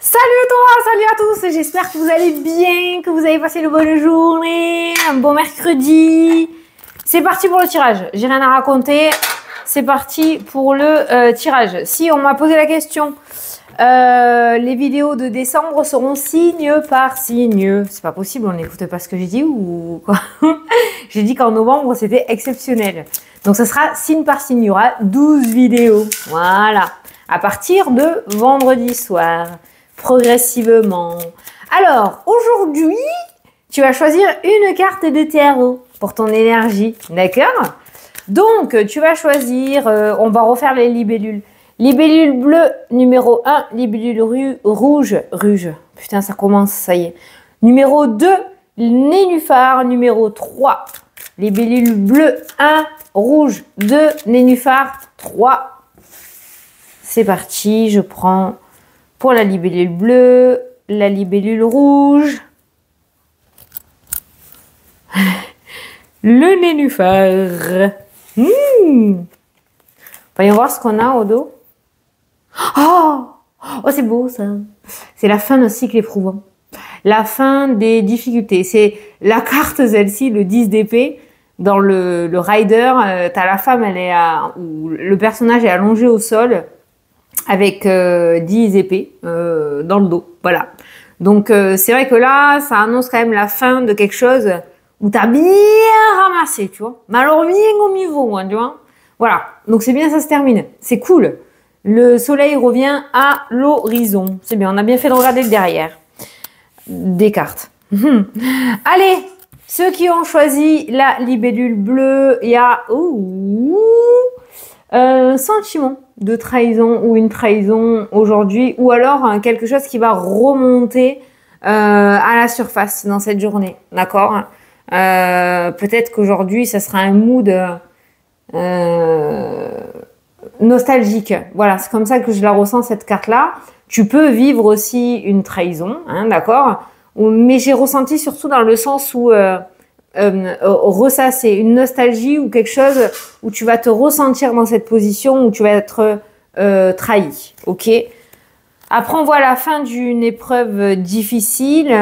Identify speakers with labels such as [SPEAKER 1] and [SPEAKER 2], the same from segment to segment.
[SPEAKER 1] Salut toi, salut à tous, j'espère que vous allez bien, que vous avez passé une bonne journée, un bon mercredi. C'est parti pour le tirage, j'ai rien à raconter, c'est parti pour le tirage. Si on m'a posé la question, les vidéos de décembre seront signe par signe. C'est pas possible, on n'écoute pas ce que j'ai dit ou quoi? J'ai dit qu'en novembre c'était exceptionnel. Donc ce sera signe par signe, il y aura 12 vidéos, voilà, à partir de vendredi soir. Progressivement. Alors, aujourd'hui, tu vas choisir une carte de tarot pour ton énergie, d'accord? Donc, tu vas choisir, on va refaire les libellules. Libellule bleue, numéro 1, libellule rouge, putain, ça commence, ça y est. Numéro 2, nénuphar, numéro 3. Libellule bleue 1, rouge 2, nénuphar 3. C'est parti, je prends... Pour la libellule bleue, la libellule rouge, le nénuphar. Voyons voir ce qu'on a au dos. Oh, c'est beau ça. C'est la fin d'un cycle éprouvant. La fin des difficultés. C'est la carte, celle-ci, le 10 d'épée. Dans le rider, t'as la femme, où le personnage est allongé au sol. Avec 10 épées dans le dos, voilà. Donc c'est vrai que là, ça annonce quand même la fin de quelque chose où tu as bien ramassé, tu vois. Mais alors bien au niveau, hein, tu vois. Voilà, donc c'est bien, ça se termine. C'est cool. Le soleil revient à l'horizon. C'est bien, on a bien fait de regarder le derrière des cartes. Allez, ceux qui ont choisi la libellule bleue, il y a... sentiment de trahison ou une trahison aujourd'hui, ou alors quelque chose qui va remonter à la surface dans cette journée, d'accord? Peut-être qu'aujourd'hui, ça sera un mood nostalgique. Voilà, c'est comme ça que je la ressens, cette carte-là. Tu peux vivre aussi une trahison, hein, d'accord? Mais j'ai ressenti surtout dans le sens où... ressasser une nostalgie ou quelque chose où tu vas te ressentir dans cette position où tu vas être trahi, ok? Après on voit la fin d'une épreuve difficile,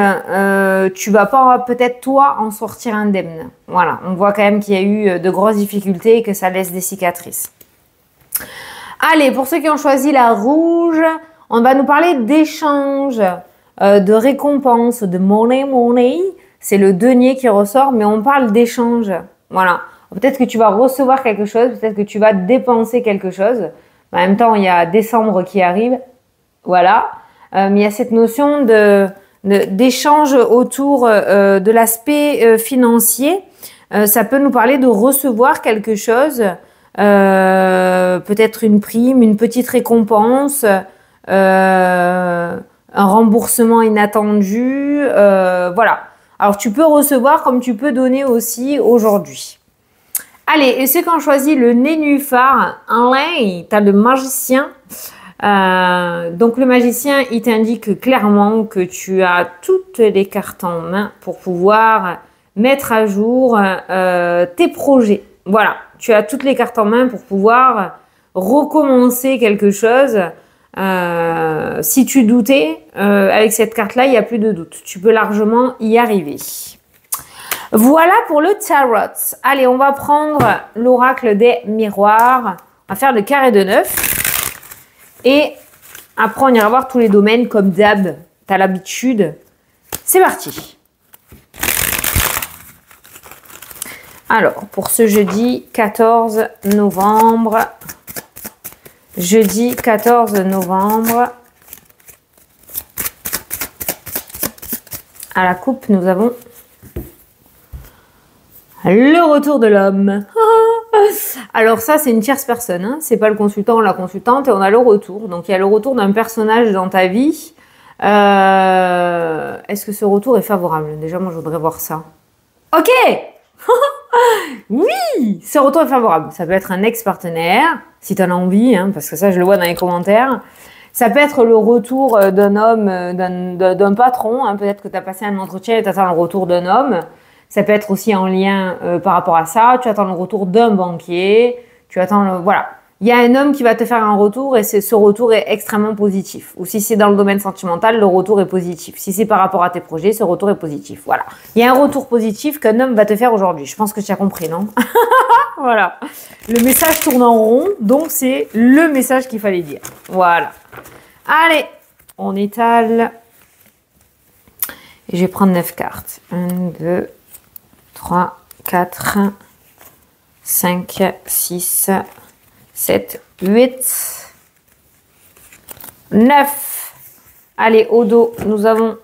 [SPEAKER 1] tu vas pas peut-être toi en sortir indemne, voilà, on voit quand même qu'il y a eu de grosses difficultés et que ça laisse des cicatrices. Allez, pour ceux qui ont choisi la rouge, on va nous parler d'échanges, de récompenses, de money. C'est le denier qui ressort, mais on parle d'échange. Voilà. Peut-être que tu vas recevoir quelque chose, peut-être que tu vas dépenser quelque chose. En même temps, il y a décembre qui arrive. Voilà. Mais il y a cette notion d'échange autour de l'aspect financier. Ça peut nous parler de recevoir quelque chose, peut-être une prime, une petite récompense, un remboursement inattendu. Voilà. Alors, tu peux recevoir comme tu peux donner aussi aujourd'hui. Allez, et ceux qui ont choisi le nénuphar, en lin, tu as le magicien. Donc, le magicien, il t'indique clairement que tu as toutes les cartes en main pour pouvoir mettre à jour tes projets. Voilà, tu as toutes les cartes en main pour pouvoir recommencer quelque chose. Si tu doutais, avec cette carte-là, il n'y a plus de doute. Tu peux largement y arriver. Voilà pour le tarot. Allez, on va prendre l'oracle des miroirs. On va faire le carré de 9. Et après, on ira voir tous les domaines comme d'hab. Tu as l'habitude. C'est parti. Alors, pour ce jeudi 14 novembre... Jeudi 14 novembre, à la coupe, nous avons le retour de l'homme. Alors ça, c'est une tierce personne, hein. C'est pas le consultant ou la consultante, et on a le retour. Donc il y a le retour d'un personnage dans ta vie. Est-ce que ce retour est favorable? Déjà, moi, je voudrais voir ça. Ok. Oui, ce retour est favorable. Ça peut être un ex-partenaire, si tu en as envie, hein, parce que ça, je le vois dans les commentaires. Ça peut être le retour d'un homme, d'un patron. Hein, peut-être que tu as passé un entretien et tu attends le retour d'un homme. Ça peut être aussi en lien par rapport à ça. Tu attends le retour d'un banquier. Tu attends le... Voilà. il y a un homme qui va te faire un retour et ce retour est extrêmement positif. Ou si c'est dans le domaine sentimental, le retour est positif. Si c'est par rapport à tes projets, ce retour est positif. Voilà. Il y a un retour positif qu'un homme va te faire aujourd'hui. Je pense que tu as compris, non? Voilà. Le message tourne en rond, donc c'est le message qu'il fallait dire. Voilà. Allez, on étale. Et je vais prendre 9 cartes. 1, 2, 3, 4, 5, 6, 7, 8, 9. Allez, au dos, nous avons...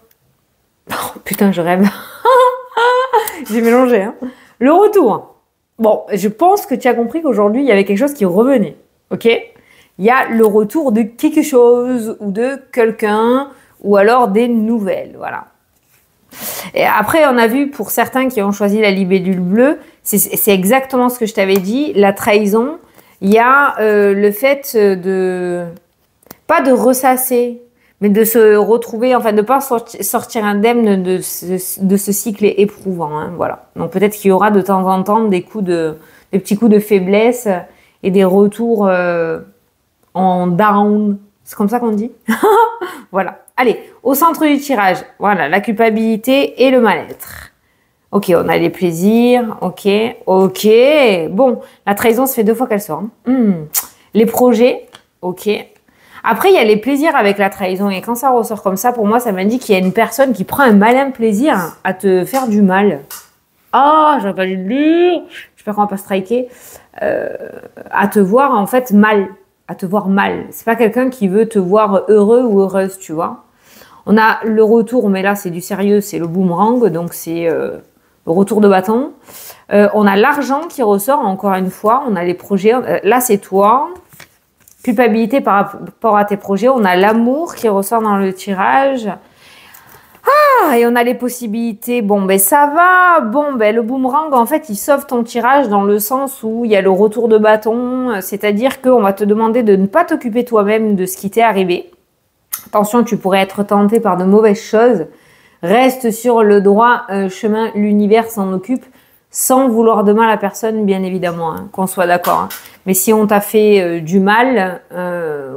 [SPEAKER 1] Oh, putain, je rêve. J'ai mélangé. Hein. Le retour. Bon, je pense que tu as compris qu'aujourd'hui, il y avait quelque chose qui revenait. Ok? Il y a le retour de quelque chose ou de quelqu'un ou alors des nouvelles. Voilà. Et après, on a vu pour certains qui ont choisi la libellule bleue, c'est exactement ce que je t'avais dit, la trahison. Il y a le fait de, pas de ressasser, mais de se retrouver, enfin de ne pas sortir indemne de ce cycle éprouvant. Hein, voilà. Donc peut-être qu'il y aura de temps en temps des petits coups de faiblesse et des retours en down. C'est comme ça qu'on dit. Voilà. Allez, au centre du tirage, voilà, la culpabilité et le mal-être. Ok, on a les plaisirs, ok. Bon, la trahison, ça fait 2 fois qu'elle sort. Hein. Les projets, ok. Après, il y a les plaisirs avec la trahison. Et quand ça ressort comme ça, pour moi, ça m'indique qu'il y a une personne qui prend un malin plaisir à te faire du mal. Ah, j'aurais pas dû le dire. J'espère qu'on va pas striker. À te voir, en fait, mal. À te voir mal. C'est pas quelqu'un qui veut te voir heureux ou heureuse, tu vois. On a le retour, mais là, c'est du sérieux, c'est le boomerang. Donc, c'est le retour de bâton. On a l'argent qui ressort, encore une fois. On a les projets. Là, c'est toi. Culpabilité par rapport à tes projets. On a l'amour qui ressort dans le tirage. Ah, et on a les possibilités. Bon, ben ça va. Bon, ben le boomerang, en fait, il sauve ton tirage dans le sens où il y a le retour de bâton. C'est-à-dire qu'on va te demander de ne pas t'occuper toi-même de ce qui t'est arrivé. Attention, tu pourrais être tenté par de mauvaises choses. Reste sur le droit chemin, l'univers s'en occupe. Sans vouloir de mal à personne, bien évidemment, hein, qu'on soit d'accord. Hein. Mais si on t'a fait du mal,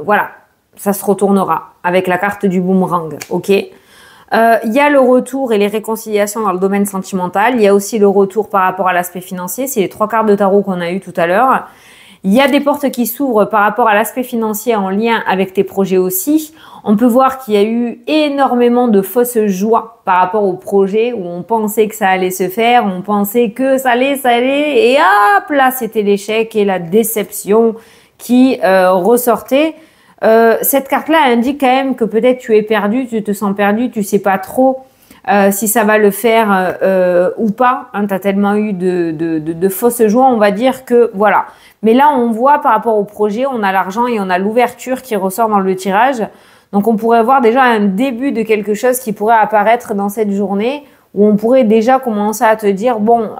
[SPEAKER 1] voilà, ça se retournera avec la carte du boomerang, ok? Il y a le retour et les réconciliations dans le domaine sentimental. Il y a aussi le retour par rapport à l'aspect financier. C'est les 3 cartes de tarot qu'on a eues tout à l'heure. Il y a des portes qui s'ouvrent par rapport à l'aspect financier en lien avec tes projets aussi. On peut voir qu'il y a eu énormément de fausses joies par rapport au projet où on pensait que ça allait se faire, on pensait que ça allait, et hop là, c'était l'échec et la déception qui ressortait. Cette carte-là indique quand même que peut-être tu es perdu, tu te sens perdu, tu sais pas trop si ça va le faire ou pas. Hein, tu as tellement eu de fausses joies, on va dire que voilà. Mais là, on voit par rapport au projet, on a l'argent et on a l'ouverture qui ressort dans le tirage. Donc, on pourrait voir déjà un début de quelque chose qui pourrait apparaître dans cette journée où on pourrait déjà commencer à te dire, bon,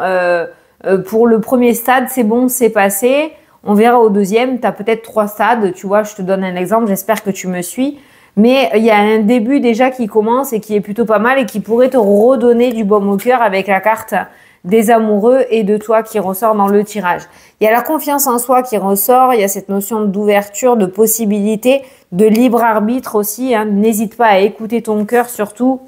[SPEAKER 1] pour le premier stade, c'est bon, c'est passé. On verra au deuxième, tu as peut-être 3 stades. Tu vois, je te donne un exemple, j'espère que tu me suis. Mais il y a un début déjà qui commence et qui est plutôt pas mal et qui pourrait te redonner du baume au cœur avec la carte des amoureux et de toi qui ressort dans le tirage. Il y a la confiance en soi qui ressort, il y a cette notion d'ouverture, de possibilité, de libre arbitre aussi. Hein. N'hésite pas à écouter ton cœur surtout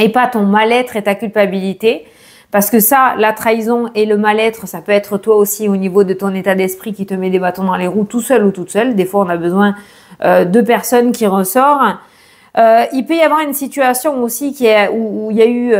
[SPEAKER 1] et pas ton mal-être et ta culpabilité. Parce que ça, la trahison et le mal-être, ça peut être toi aussi au niveau de ton état d'esprit qui te met des bâtons dans les roues tout seul ou toute seule. Des fois, on a besoin de personnes qui ressortent. Il peut y avoir une situation aussi où il y a eu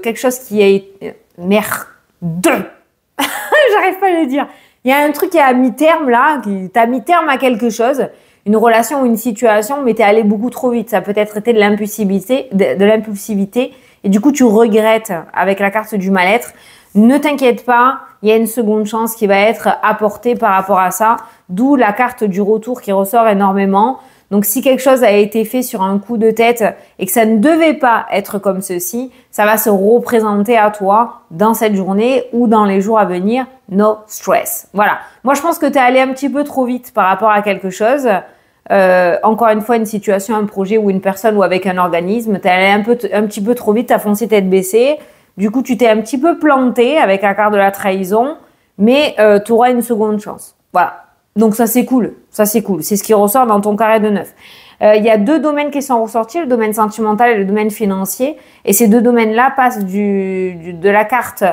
[SPEAKER 1] quelque chose qui a été... Merde. J'arrive pas à le dire. Il y a un truc qui est à mi-terme là, qui t'a mis terme à quelque chose, une relation ou une situation, mais t'es allé beaucoup trop vite. Ça peut être été de l'impulsivité, et du coup tu regrettes avec la carte du mal-être. Ne t'inquiète pas, il y a une seconde chance qui va être apportée par rapport à ça, d'où la carte du retour qui ressort énormément. Donc, si quelque chose a été fait sur un coup de tête et que ça ne devait pas être comme ceci, ça va se représenter à toi dans cette journée ou dans les jours à venir. No stress. Voilà. Moi, je pense que tu es allé un petit peu trop vite par rapport à quelque chose. Encore une fois, une situation, un projet ou une personne ou avec un organisme. Tu es allé un petit peu trop vite, tu as foncé tête baissée. Du coup, tu t'es un petit peu planté avec la carte de la trahison, mais tu auras une seconde chance. Voilà. Donc ça c'est cool, ça c'est cool. C'est ce qui ressort dans ton carré de 9. Il y a 2 domaines qui sont ressortis, le domaine sentimental et le domaine financier. Et ces 2 domaines-là passent de la carte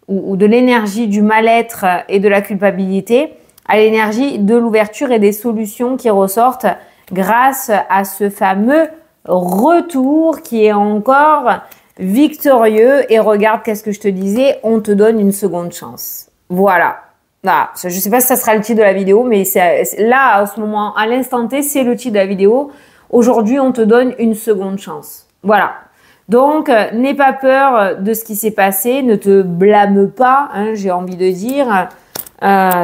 [SPEAKER 1] ou de l'énergie du mal-être et de la culpabilité à l'énergie de l'ouverture et des solutions qui ressortent grâce à ce fameux retour qui est encore victorieux. Et regarde, qu'est-ce que je te disais, on te donne une seconde chance. Voilà. Voilà. Je ne sais pas si ça sera le titre de la vidéo, mais là, à ce moment, à l'instant T, c'est le titre de la vidéo. Aujourd'hui, on te donne une seconde chance. Voilà. Donc, n'aie pas peur de ce qui s'est passé. Ne te blâme pas, hein, j'ai envie de dire.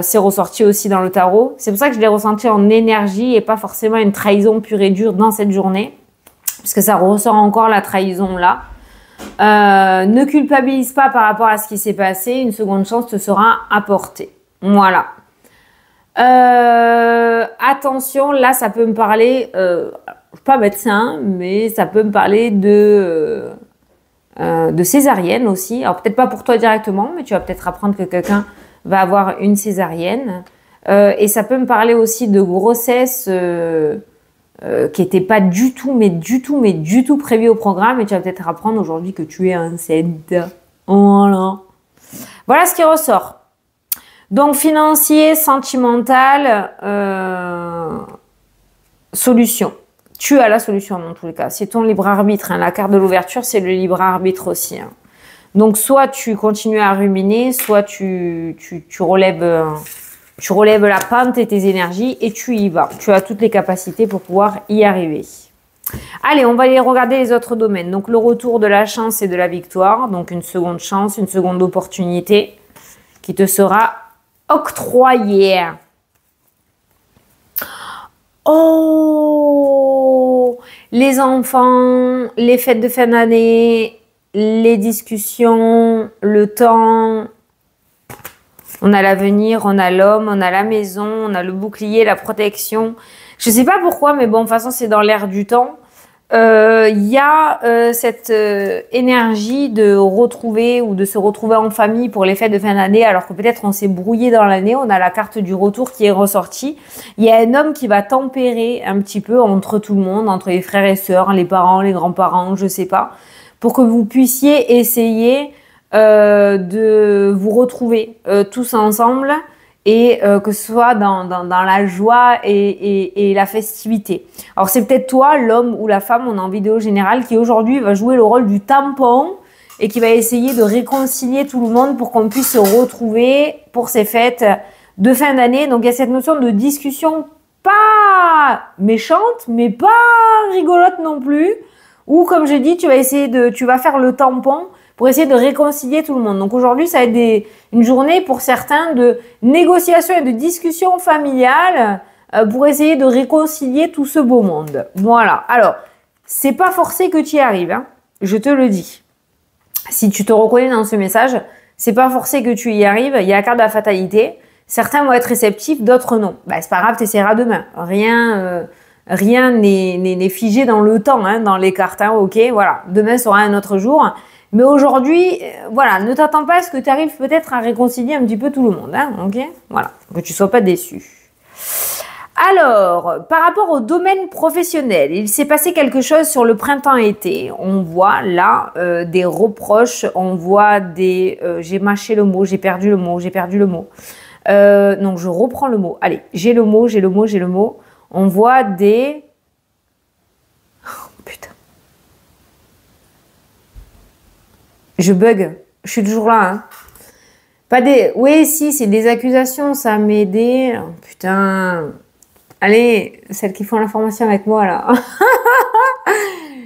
[SPEAKER 1] C'est ressorti aussi dans le tarot. C'est pour ça que je l'ai ressenti en énergie et pas forcément une trahison pure et dure dans cette journée. Parce que ça ressort encore la trahison là. Ne culpabilise pas par rapport à ce qui s'est passé. Une seconde chance te sera apportée. Voilà. Attention, là, ça peut me parler, je suis pas médecin, mais ça peut me parler de césarienne aussi. Alors, peut-être pas pour toi directement, mais tu vas peut-être apprendre que quelqu'un va avoir une césarienne. Et ça peut me parler aussi de grossesse qui n'était pas du tout prévue au programme. Et tu vas peut-être apprendre aujourd'hui que tu es enceinte. Voilà. Voilà ce qui ressort. Donc, financier, sentimental, solution. Tu as la solution dans tous les cas. C'est ton libre arbitre. Hein. La carte de l'ouverture, c'est le libre arbitre aussi. Hein. Donc, soit tu continues à ruminer, soit tu relèves la pente et tes énergies et tu y vas. Tu as toutes les capacités pour pouvoir y arriver. Allez, on va aller regarder les autres domaines. Donc, le retour de la chance et de la victoire. Donc, une seconde chance, une seconde opportunité qui te sera octroyée. Oh, les enfants, les fêtes de fin d'année, les discussions, le temps. On a l'avenir, on a l'homme, on a la maison, on a le bouclier, la protection. Je sais pas pourquoi, mais bon, de toute façon, c'est dans l'air du temps. Y a cette énergie de retrouver ou de se retrouver en famille pour les fêtes de fin d'année, alors que peut-être on s'est brouillé dans l'année. On a la carte du retour qui est ressortie. Il y a un homme qui va tempérer un petit peu entre tout le monde, entre les frères et sœurs, les parents, les grands-parents, je sais pas, pour que vous puissiez essayer de vous retrouver tous ensemble. Et que ce soit dans la joie et la festivité. Alors c'est peut-être toi, l'homme ou la femme, on est en vidéo générale, qui aujourd'hui va jouer le rôle du tampon et qui va essayer de réconcilier tout le monde pour qu'on puisse se retrouver pour ces fêtes de fin d'année. Donc il y a cette notion de discussion pas méchante, mais pas rigolote non plus. Ou comme je dis, tu vas faire le tampon pour essayer de réconcilier tout le monde. Donc aujourd'hui, ça va être une journée pour certains de négociation et de discussion familiale pour essayer de réconcilier tout ce beau monde. Voilà. Alors, c'est pas forcé que tu y arrives, hein, je te le dis. Si tu te reconnais dans ce message, c'est pas forcé que tu y arrives. Il y a la carte de la fatalité. Certains vont être réceptifs, d'autres non. Bah, c'est pas grave, tu essaieras demain. Rien n'est figé dans le temps, hein, dans les cartes. Hein, ok, voilà. Demain sera un autre jour. Mais aujourd'hui, voilà, ne t'attends pas à ce que tu arrives peut-être à réconcilier un petit peu tout le monde, hein, ok? Voilà, que tu sois pas déçu. Alors, par rapport au domaine professionnel, il s'est passé quelque chose sur le printemps-été. On voit là des reproches, on voit des j'ai mâché le mot, j'ai perdu le mot, j'ai perdu le mot. Donc, je reprends le mot. Allez, j'ai le mot, j'ai le mot, j'ai le mot. On voit des... Oh, putain. Je bug, je suis toujours là. Hein. Pas des... Oui, si, c'est des accusations, ça m'est des... Oh, putain. Allez, celles qui font l'information avec moi, là.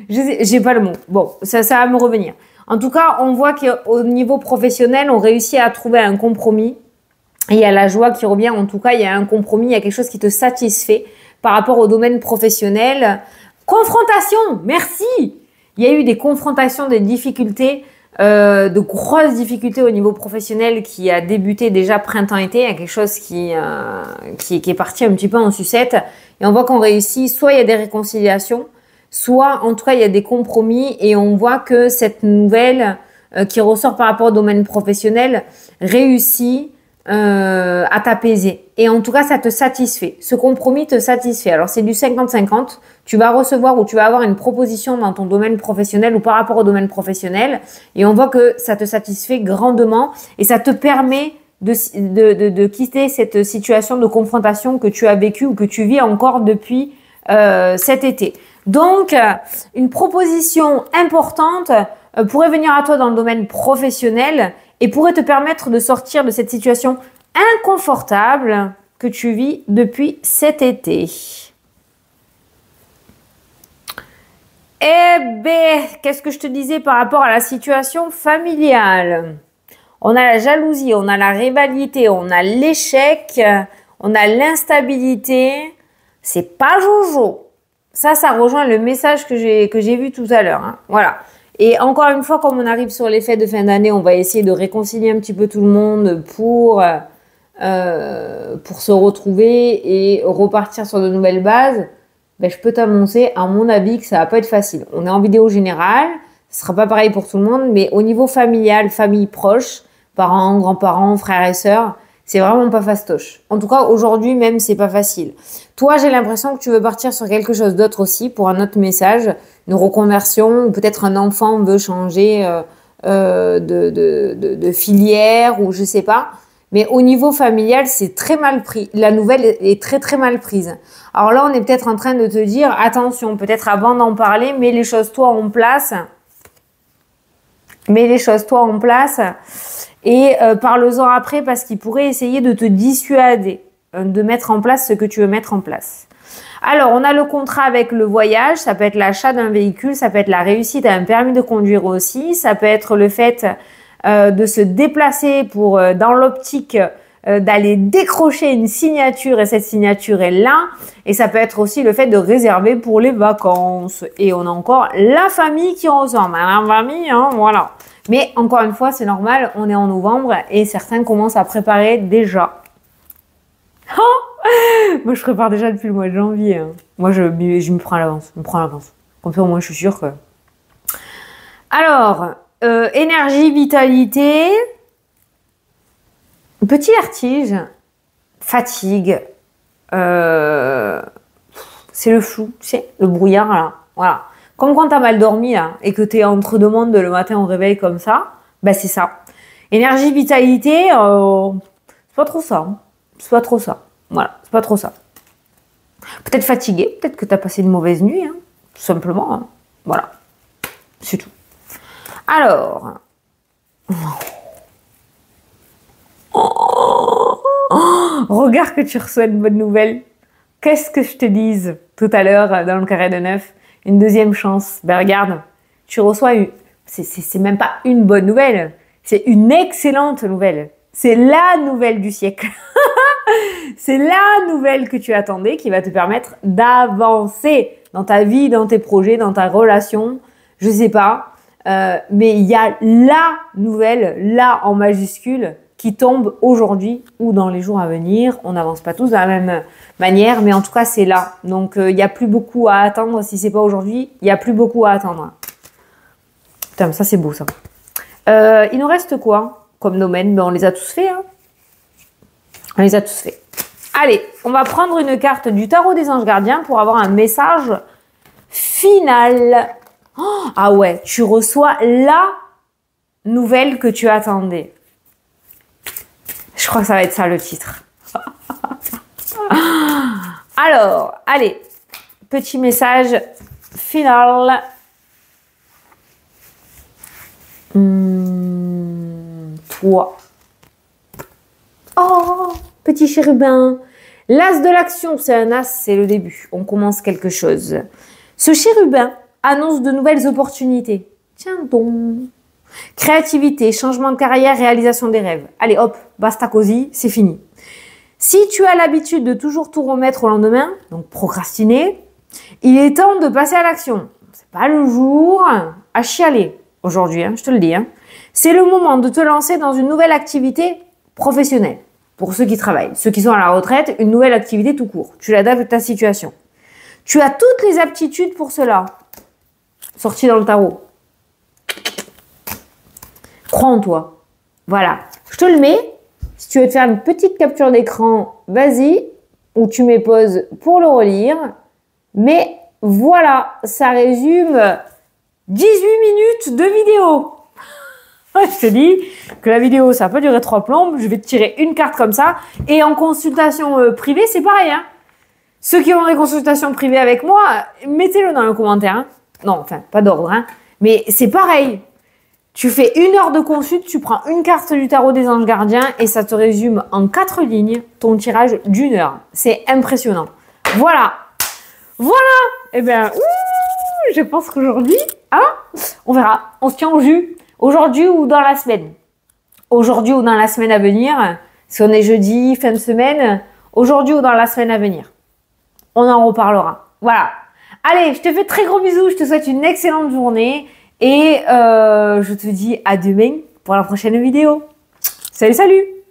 [SPEAKER 1] J'ai pas le mot. Bon, ça va me revenir. En tout cas, on voit qu'au niveau professionnel, on réussit à trouver un compromis. Et il y a la joie qui revient. En tout cas, il y a un compromis, il y a quelque chose qui te satisfait par rapport au domaine professionnel. Confrontation, merci. Il y a eu des confrontations, des difficultés, de grosses difficultés au niveau professionnel qui a débuté déjà printemps-été. Il y a quelque chose qui est parti un petit peu en sucette. Et on voit qu'on réussit, soit il y a des réconciliations, soit en tout cas il y a des compromis. Et on voit que cette nouvelle qui ressort par rapport au domaine professionnel réussit à t'apaiser. Et en tout cas, ça te satisfait. Ce compromis te satisfait. Alors, c'est du 50-50. Tu vas recevoir ou tu vas avoir une proposition dans ton domaine professionnel ou par rapport au domaine professionnel. Et on voit que ça te satisfait grandement et ça te permet de quitter cette situation de confrontation que tu as vécue ou que tu vis encore depuis cet été. Donc, une proposition importante pourrait venir à toi dans le domaine professionnel et pourrait te permettre de sortir de cette situation inconfortable que tu vis depuis cet été. Eh bien, qu'est-ce que je te disais par rapport à la situation familiale? On a la jalousie, on a la rivalité, on a l'échec, on a l'instabilité. C'est pas jojo. Ça rejoint le message que j'ai vu tout à l'heure. Hein. Voilà. Et encore une fois, comme on arrive sur les fêtes de fin d'année, on va essayer de réconcilier un petit peu tout le monde pour se retrouver et repartir sur de nouvelles bases. Ben, je peux t'annoncer, à mon avis, que ça va pas être facile. On est en vidéo générale, ce sera pas pareil pour tout le monde, mais au niveau familial, famille proche, parents, grands-parents, frères et sœurs, c'est vraiment pas fastoche. En tout cas, aujourd'hui même, c'est pas facile. Toi, j'ai l'impression que tu veux partir sur quelque chose d'autre aussi pour un autre message, une reconversion, ou peut-être un enfant veut changer de filière, ou je sais pas. Mais au niveau familial, c'est très mal pris. La nouvelle est très très mal prise. Alors là, on est peut-être en train de te dire, attention, peut-être avant d'en parler, mets les choses toi en place. Mets les choses toi en place. Et parle-en après parce qu'il pourrait essayer de te dissuader de mettre en place ce que tu veux mettre en place. Alors, on a le contrat avec le voyage, ça peut être l'achat d'un véhicule, ça peut être la réussite à un permis de conduire aussi, ça peut être le fait de se déplacer pour dans l'optique d'aller décrocher une signature et cette signature est là. Et ça peut être aussi le fait de réserver pour les vacances. Et on a encore la famille qui ressemble. La famille, hein, voilà. Mais encore une fois, c'est normal, on est en novembre et certains commencent à préparer déjà. Moi, je prépare déjà depuis le mois de janvier. Hein. Moi, je me prends à l'avance. Comme ça, au moins, je suis sûre que... Alors, énergie, vitalité, petit vertige, fatigue, c'est le flou, tu sais, le brouillard, là. Voilà. Comme quand tu as mal dormi là, et que tu es entre deux mondes le matin au réveil comme ça, ben c'est ça. Énergie, vitalité, c'est pas trop ça. Hein. C'est pas trop ça. Voilà, c'est pas trop ça. Peut-être fatigué, peut-être que tu as passé une mauvaise nuit, hein, tout simplement. Hein. Voilà, c'est tout. Alors, regarde que tu reçois une bonne nouvelle. Qu'est-ce que je te dise tout à l'heure dans le carré de 9? Une deuxième chance. Ben regarde, tu reçois c'est même pas une bonne nouvelle, c'est une excellente nouvelle. C'est la nouvelle du siècle. C'est la nouvelle que tu attendais qui va te permettre d'avancer dans ta vie, dans tes projets, dans ta relation. Je sais pas, mais il y a la nouvelle, là en majuscule, qui tombe aujourd'hui ou dans les jours à venir. On n'avance pas tous de la même manière, mais en tout cas, c'est là. Donc, il n'y a plus beaucoup à attendre. Si c'est pas aujourd'hui, il n'y a plus beaucoup à attendre. Putain, ça, c'est beau, ça. Il nous reste quoi comme domaine? Ben, on les a tous faits. Hein. On les a tous faits. Allez, on va prendre une carte du tarot des anges gardiens pour avoir un message final. Oh, ah ouais, tu reçois la nouvelle que tu attendais. Je crois que ça va être ça le titre. Alors, allez, petit message final. Toi. Oh, petit chérubin. L'as de l'action, c'est un as, c'est le début. On commence quelque chose. Ce chérubin annonce de nouvelles opportunités. Tiens donc. Créativité, changement de carrière, réalisation des rêves. Allez hop, basta cosy, c'est fini. Si tu as l'habitude de toujours tout remettre au lendemain, donc procrastiner, il est temps de passer à l'action. C'est pas le jour à chialer aujourd'hui, hein, je te le dis. Hein. C'est le moment de te lancer dans une nouvelle activité professionnelle. Pour ceux qui travaillent, ceux qui sont à la retraite, une nouvelle activité tout court. Tu l'adaptes à ta situation. Tu as toutes les aptitudes pour cela. Sorti dans le tarot. Crois en toi. Voilà. Je te le mets Si tu veux te faire une petite capture d'écran, vas-y, ou tu mets pause pour le relire. Mais voilà, ça résume 18 minutes de vidéo. Je te dis que la vidéo, ça peut durer 3 plombes. Je vais te tirer une carte comme ça. Et en consultation privée, c'est pareil. Hein. Ceux qui ont des consultations privées avec moi, mettez-le dans le commentaire. Hein. Non, enfin, pas d'ordre. Hein. Mais c'est pareil. Tu fais 1 heure de consulte, tu prends une carte du tarot des anges gardiens et ça te résume en 4 lignes ton tirage d'1 heure. C'est impressionnant. Voilà. Voilà. Eh bien, je pense qu'aujourd'hui, hein, on verra. On se tient au jus. Aujourd'hui ou dans la semaine. Aujourd'hui ou dans la semaine à venir. Si on est jeudi, fin de semaine. Aujourd'hui ou dans la semaine à venir. On en reparlera. Voilà. Allez, je te fais de très gros bisous. Je te souhaite une excellente journée. Et je te dis à demain pour la prochaine vidéo. Salut, salut!